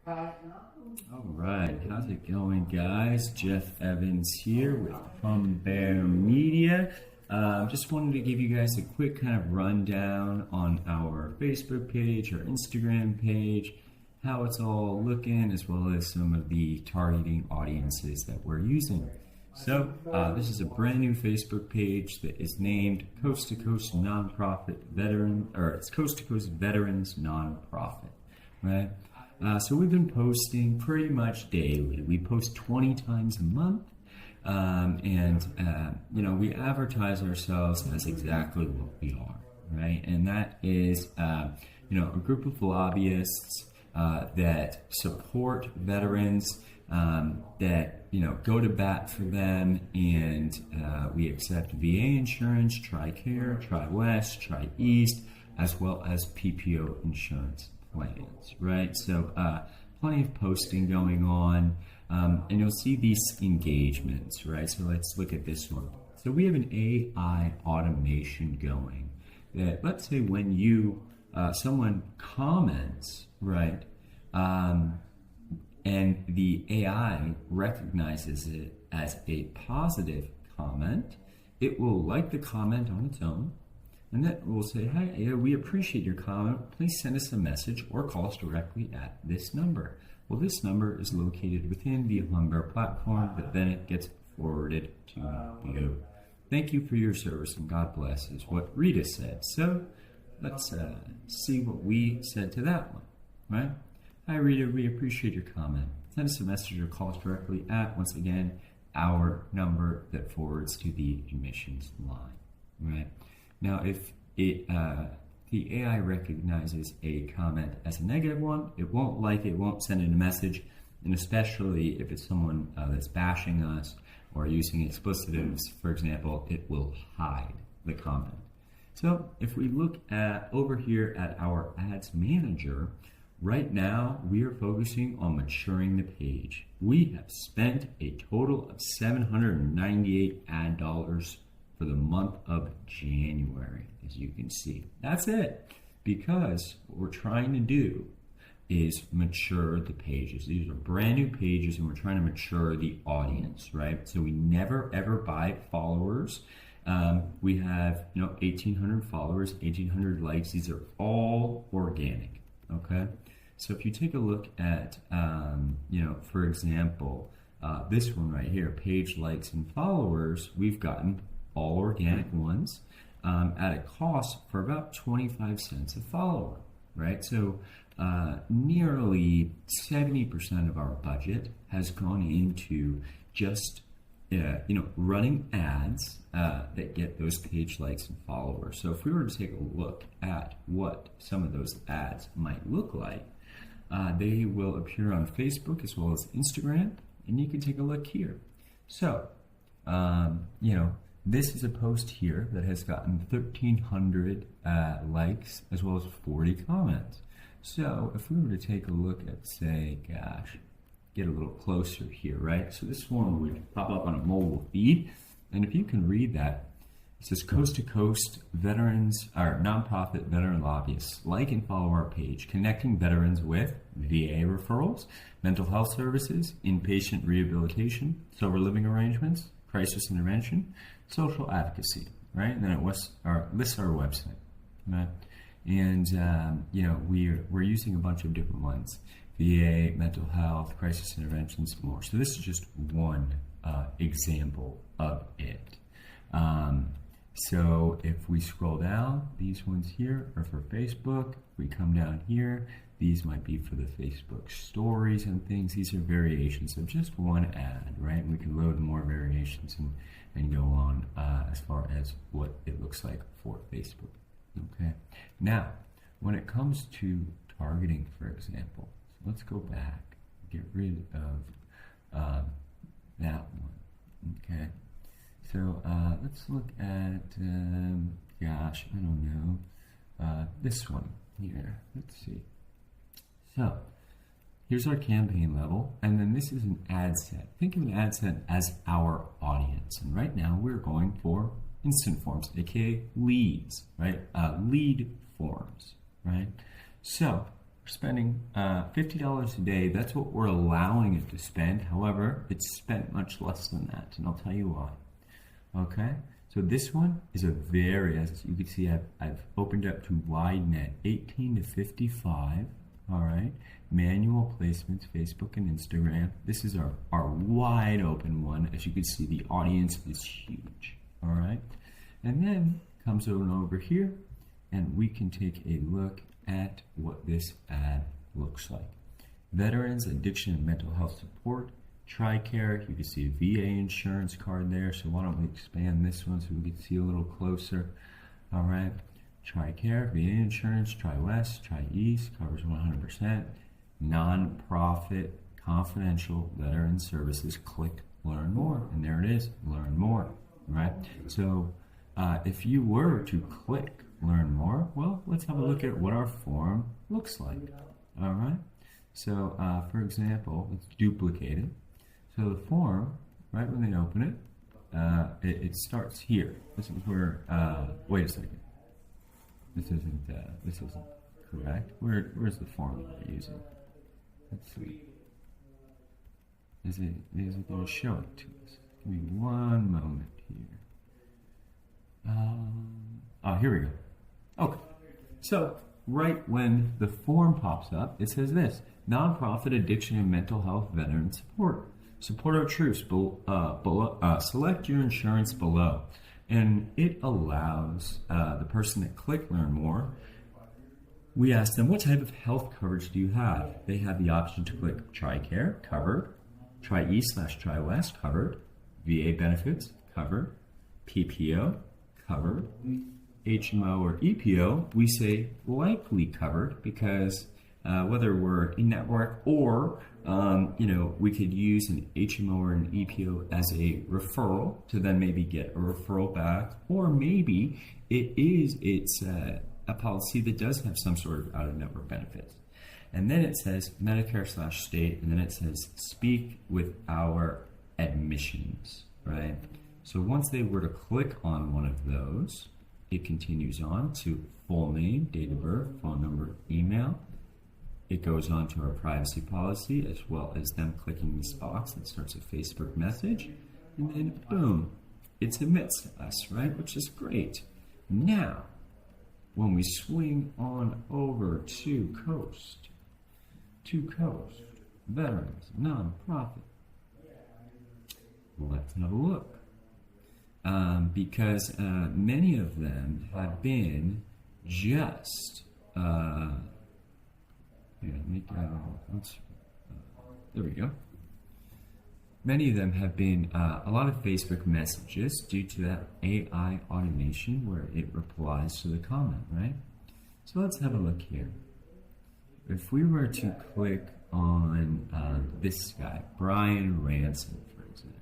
All right, how's it going, guys? Jeff Evans here with Bear Media. Just wanted to give you guys a quick kind of rundown on our Facebook page, our Instagram page, how it's all looking, as well as some of the targeting audiences that we're using. So this is a brand new Facebook page that is named Coast to Coast Nonprofit Veteran, or it's Coast to Coast Veterans Nonprofit, right? So we've been posting pretty much daily. We post 20 times a month, we advertise ourselves as exactly what we are, right? And that is, a group of lobbyists that support veterans, that go to bat for them, and we accept VA insurance, TRICARE, TriWest, TriEast, as well as PPO insurance plans, right? So plenty of posting going on, and you'll see these engagements, right? So let's look at this one. So we have an AI automation going that, let's say when you someone comments, right, and the AI recognizes it as a positive comment, it will like the comment on its own, and then we'll say, "Hi, we appreciate your comment. Please send us a message or call us directly at this number." Well, this number is located within the Humber platform, but then it gets forwarded to you. "Thank you for your service and God bless," is what Rita said. So let's see what we said to that one, right? "Hi, Rita, we appreciate your comment. Send us a message or call us directly at," once again, our number that forwards to the admissions line, right? Now, if the AI recognizes a comment as a negative one, it won't like it, won't send in a message, and especially if it's someone that's bashing us or using explicitives, for example, it will hide the comment. So if we look at over here at our ads manager, right now we are focusing on maturing the page. We have spent a total of $798 ad dollars for the month of January, as you can see. That's it, because what we're trying to do is mature the pages. These are brand new pages, and we're trying to mature the audience, right? So we never ever buy followers. We have 1,800 followers, 1,800 likes. These are all organic, okay? So if you take a look at, for example, this one right here, page likes and followers, we've gotten all organic ones at a cost for about 25 cents a follower, right? So nearly 70% of our budget has gone into just running ads that get those page likes and followers. So if we were to take a look at what some of those ads might look like, they will appear on Facebook as well as Instagram, and you can take a look here. So, this is a post here that has gotten 1,300 likes as well as 40 comments. So if we were to take a look at, say, get a little closer here, right? So this one would pop up on a mobile feed, and if you can read that, it says Coast to Coast Veterans, or Nonprofit Veteran Lobbyists, like and follow our page, connecting veterans with VA referrals, mental health services, inpatient rehabilitation, sober living arrangements, crisis intervention, social advocacy, right? And then it lists our website, right? And we're using a bunch of different ones: VA, mental health, crisis interventions, more. So this is just one example of it. So if we scroll down, these ones here are for Facebook. If we come down here, these might be for the Facebook stories and things. These are variations of just one ad, right? And we can load more variations and go on as far as what it looks like for Facebook. Okay. Now, when it comes to targeting, for example, so let's go back, get rid of that one. Okay. So let's look at, this one here. Let's see. So here's our campaign level, and then this is an ad set. Think of an ad set as our audience, and right now we're going for instant forms, aka leads, right? Lead forms, right? So we're spending $50 a day. That's what we're allowing it to spend. However, it's spent much less than that, and I'll tell you why. Okay, so this one is a very, as you can see, I've opened up to wide net, 18 to 55. All right, manual placements, Facebook and Instagram. This is our wide open one. As you can see, the audience is huge. All right, and then comes on over here, and we can take a look at what this ad looks like. Veterans, addiction and mental health support, TRICARE. You can see a VA insurance card there, so why don't we expand this one so we can see a little closer. All right, TRICARE, VA insurance, TriWest, TriEast, covers 100%. Non-profit, confidential veteran services. Click learn more, and there it is, learn more. Right, so if you were to click learn more, well, let's have a look at what our form looks like. All right, so for example, let's duplicate it. So the form, right when they open it, it starts here. This is where, wait a second, this isn't correct. Where's the form we're using? Let's see. Is it going to show it to us? Give me one moment here. Here we go. Okay, so right when the form pops up, it says this: nonprofit addiction and mental health veteran support. Support our troops. Select your insurance below, and it allows the person that click learn more. We ask them, what type of health coverage do you have? They have the option to click TRICARE, covered, TriEast/TriWest, covered, VA benefits, covered, PPO, covered, HMO or EPO, we say likely covered, because whether we're in network or we could use an HMO or an EPO as a referral to then maybe get a referral back, or maybe it's a policy that does have some sort of out-of-network benefits. And then it says Medicare/state, and then it says speak with our admissions, right? So once they were to click on one of those, it continues on to full name, date of birth, phone number, email. It goes on to our privacy policy, as well as them clicking this box that starts a Facebook message, and then boom, it submits to us, right? Which is great. Now, when we swing on over to Coast, Veterans, Nonprofit, let's have a look. Because many of them have been just, there we go. Many of them have been a lot of Facebook messages due to that AI automation where it replies to the comment, right? So let's have a look here. If we were to click on this guy, Brian Ransom, for example,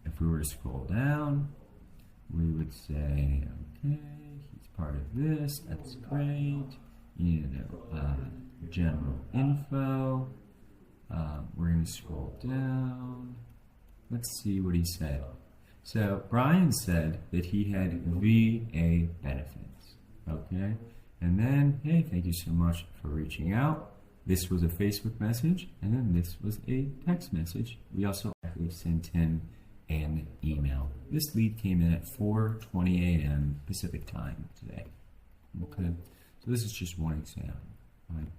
if we were to scroll down, we would say, okay, he's part of this, that's great, general info. We're going to scroll down. Let's see what he said. So Brian said that he had VA benefits, okay? And then, hey, thank you so much for reaching out. This was a Facebook message, and then this was a text message. We also actually sent him an email. This lead came in at 4:20 a.m. Pacific time today. Okay, so this is just one example. Right?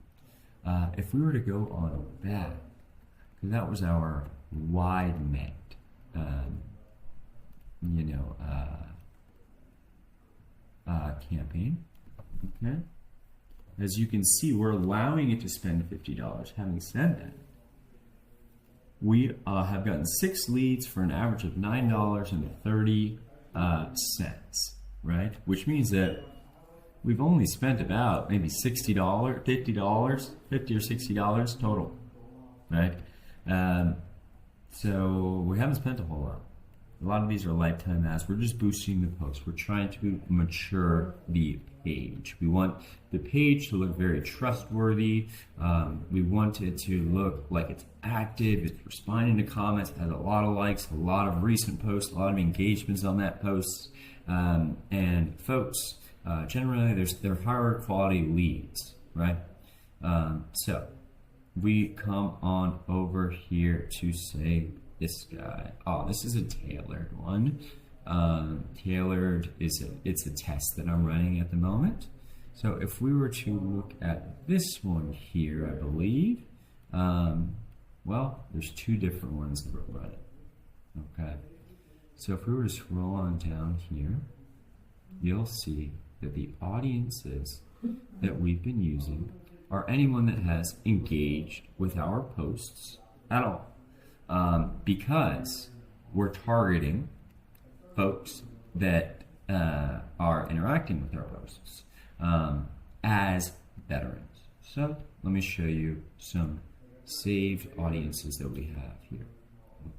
If we were to go on back, because that was our wide net, campaign. Okay, as you can see, we're allowing it to spend $50. Having said that, we have gotten 6 leads for an average of $9.30, right? Which means that we've only spent about maybe $60, $50 or $60 total, right? So we haven't spent a whole lot. A lot of these are lifetime ads. We're just boosting the post. We're trying to mature the page. We want the page to look very trustworthy. We want it to look like it's active, it's responding to comments, it has a lot of likes, a lot of recent posts, a lot of engagements on that post. And folks, generally they're higher quality leads. right? So we come on over here to say this guy. Oh, this is a tailored one. Tailored it's a test that I'm running at the moment. So if we were to look at this one here, I believe, well, there's two different ones that we're running. Okay. So if we were to scroll on down here, you'll see that the audiences that we've been using are anyone that has engaged with our posts at all. Because we're targeting folks that are interacting with our posts as veterans. So let me show you some saved audiences that we have here.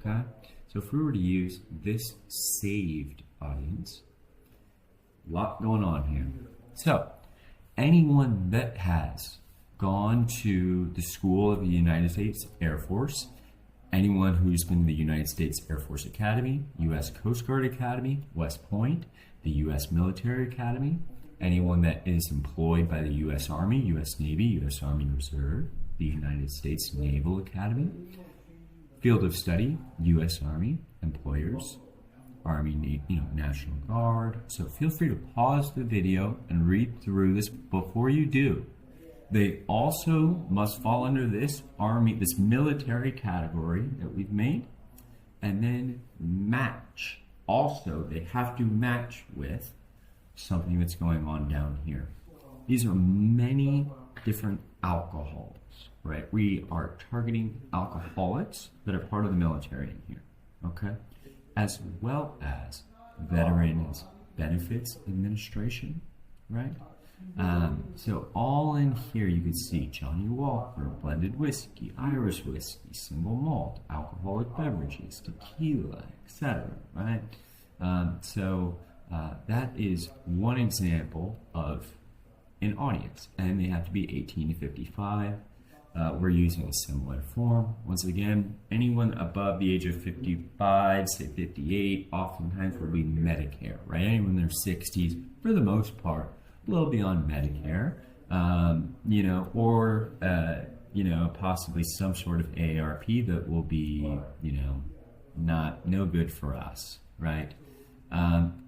Okay, so if we were to use this saved audience, a lot going on here. So anyone that has gone to the School of the United States Air Force, anyone who's been to the United States Air Force Academy, U.S. Coast Guard Academy, West Point, the U.S. Military Academy, anyone that is employed by the U.S. Army, U.S. Navy, U.S. Army Reserve, the United States Naval Academy, Field of Study, U.S. Army, employers, Army, National Guard. So feel free to pause the video and read through this before you do. They also must fall under this military category that we've made, and then match. Also, they have to match with something that's going on down here. These are many different alcohols, right? We are targeting alcoholics that are part of the military in here, okay? As well as Veterans Benefits Administration, right? So all in here you can see Johnny Walker, blended whiskey, Irish whiskey, single malt, alcoholic beverages, tequila, etc. Right? That is one example of an audience, and they have to be 18 to 55. We're using a similar form. Once again, anyone above the age of 55, say 58, oftentimes will be Medicare, right? Anyone in their 60s, for the most part, will be on Medicare, possibly some sort of AARP that will be, no good for us, right?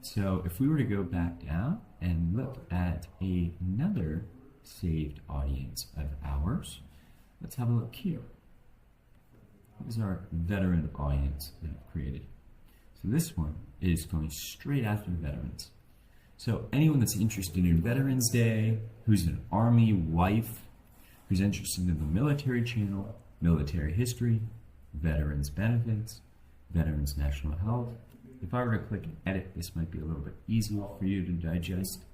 So if we were to go back down and look at another saved audience of ours, let's have a look here. This is our veteran audience that I've created. So this one is going straight after veterans. So anyone that's interested in Veterans Day, who's an Army wife, who's interested in the military channel, military history, veterans benefits, veterans national health. If I were to click edit, this might be a little bit easier for you to digest.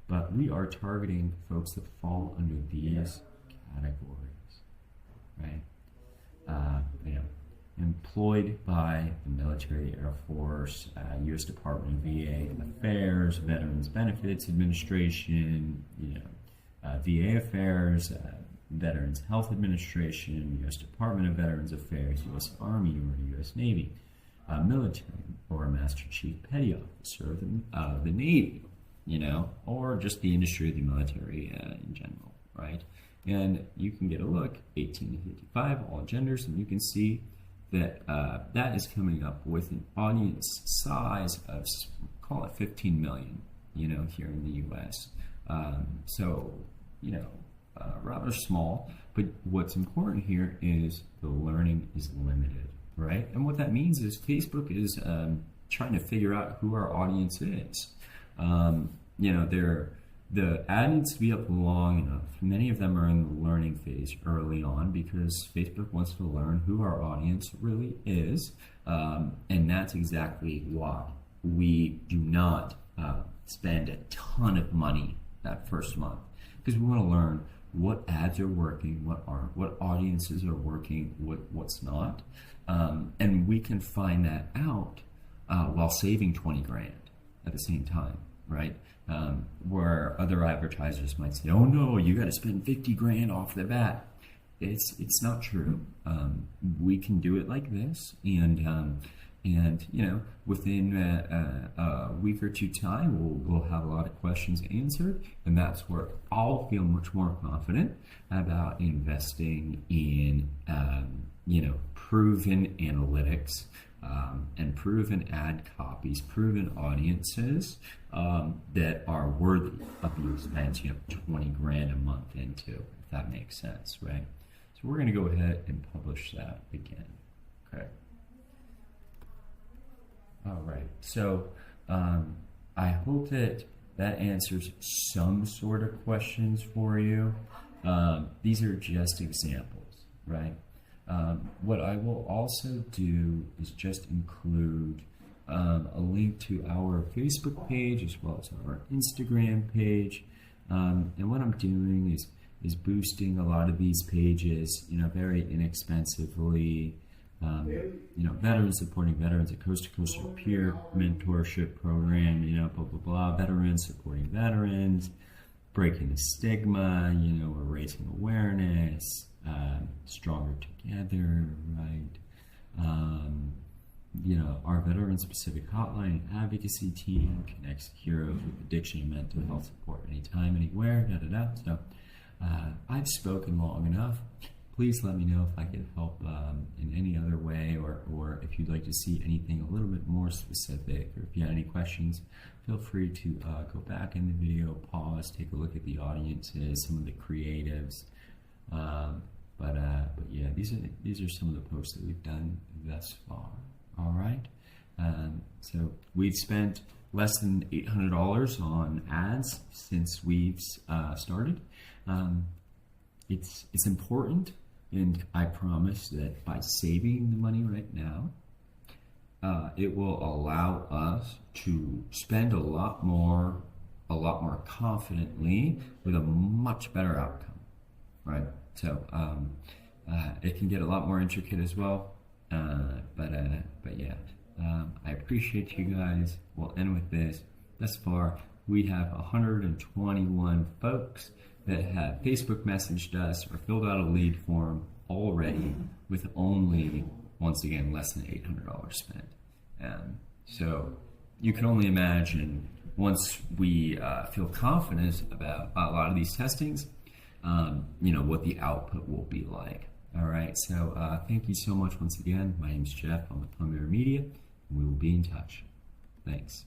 But we are targeting folks that fall under these categories, right? Employed by the Military Air Force, U.S. Department of VA Affairs, Veterans Benefits Administration, VA Affairs, Veterans Health Administration, U.S. Department of Veterans Affairs, U.S. Army or U.S. Navy, military or a Master Chief Petty Officer of the Navy, or just the industry of the military in general, right? And you can get a look, 18 to 55, all genders, and you can see that that is coming up with an audience size of, call it 15 million, here in the U.S. Rather small, but what's important here is the learning is limited, right? And what that means is Facebook is trying to figure out who our audience is. The ad needs to be up long enough. Many of them are in the learning phase early on because Facebook wants to learn who our audience really is. And that's exactly why we do not spend a ton of money that first month, because we want to learn what ads are working, what aren't, what audiences are working, what's not. And we can find that out while saving 20 grand at the same time, right? Where other advertisers might say, oh no, you got to spend 50 grand off the bat. It's not true. We can do it like this, and And within a week or two time, we'll have a lot of questions answered, and that's where I'll feel much more confident about investing in proven analytics and proven ad copies, proven audiences that are worthy of the expense. 20 grand a month into, if that makes sense, right? So we're going to go ahead and publish that again. Okay. All right. So I hope that answers some sort of questions for you. These are just examples, right? What I will also do is just include a link to our Facebook page as well as our Instagram page. And what I'm doing is boosting a lot of these pages, very inexpensively. Veterans supporting veterans, a coast-to-coast peer mentorship program, blah, blah, blah, veterans supporting veterans, breaking the stigma, we're raising awareness, stronger together, right? Our veteran-specific hotline and advocacy team connects heroes with addiction and mental health support anytime, anywhere, So I've spoken long enough. Please let me know if I can help in any other way, or if you'd like to see anything a little bit more specific, or if you have any questions, feel free to go back in the video, pause, take a look at the audiences, some of the creatives. But yeah, these are some of the posts that we've done thus far. All right. So we've spent less than $800 on ads since we've started. It's important. And I promise that by saving the money right now, it will allow us to spend a lot more confidently with a much better outcome, right? So it can get a lot more intricate as well, but yeah, I appreciate you guys. We'll end with this. Thus far, we have 121 folks that have Facebook messaged us or filled out a lead form already with only, once again, less than $800 spent. So you can only imagine, once we feel confident about a lot of these testings, what the output will be like. All right, so thank you so much once again. My name's Jeff. I'm with Plum Mirror Media, and we will be in touch. Thanks.